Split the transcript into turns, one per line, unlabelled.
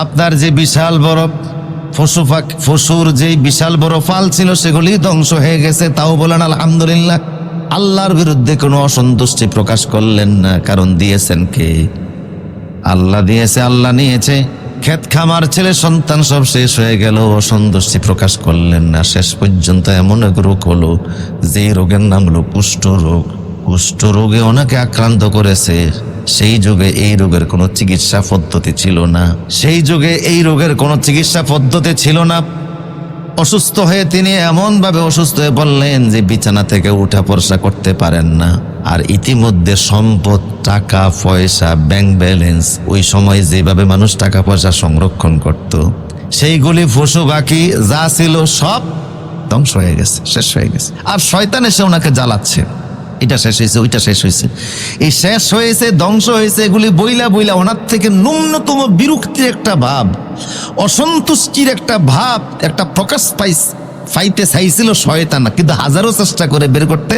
আপনার যে বিশাল বড় পশুর যে বিশাল বড় ফাল ছিল সেগুলি ধ্বংস হয়ে গেছে, তাও বলেন আলহামদুলিল্লাহ। আল্লাহর বিরুদ্ধে কোনো অসন্তুষ্টি প্রকাশ করলেন না, কারণ দিয়েছেন কে? আল্লাহ দিয়েছে, আল্লাহ নিয়েছে। ক্ষেত খামার ছেলে সন্তান সব শেষ হয়ে গেল, অসন্তুষ্টি প্রকাশ করলেন না। শেষ পর্যন্ত এমন এক রোগ হলো, যে রোগের নাম হলো কুষ্ঠ রোগ। কুষ্ঠ রোগে অনেকে আক্রান্ত করেছে। সেই যুগে এই রোগের কোনো চিকিৎসা পদ্ধতি ছিল না। সেই যুগে এই রোগের কোনো চিকিৎসা পদ্ধতি ছিল না। অসুস্থ হয়ে তিনি এমনভাবে অসুস্থ হয়ে পড়লেন যে বিছানা থেকে উঠা পড়া করতে পারেন না। আর ইতিমধ্যে সম্পদ, টাকা পয়সা, ব্যাংক ব্যালেন্স, ওই সময় যেভাবে মানুষ টাকা পয়সা সংরক্ষণ করত, সেইগুলি পশু পাখি যা ছিল সব ধ্বংস হয়ে গেছে, শেষ হয়ে গেছে। আর শয়তান এসে ওনাকে জ্বালাচ্ছে, এটা শেষ হয়েছে, ওইটা শেষ হয়েছে, এই শেষ হয়েছে, ধ্বংস হয়েছে, এগুলি বইলা বইলা ওনার থেকে ন্যূনতম বিরক্তির একটা ভাব, অসন্তুষ্টির একটা ভাব, একটা প্রকাশ পাইতে চাইছিল শয়তান, কিন্তু হাজারো চেষ্টা করে বের করতে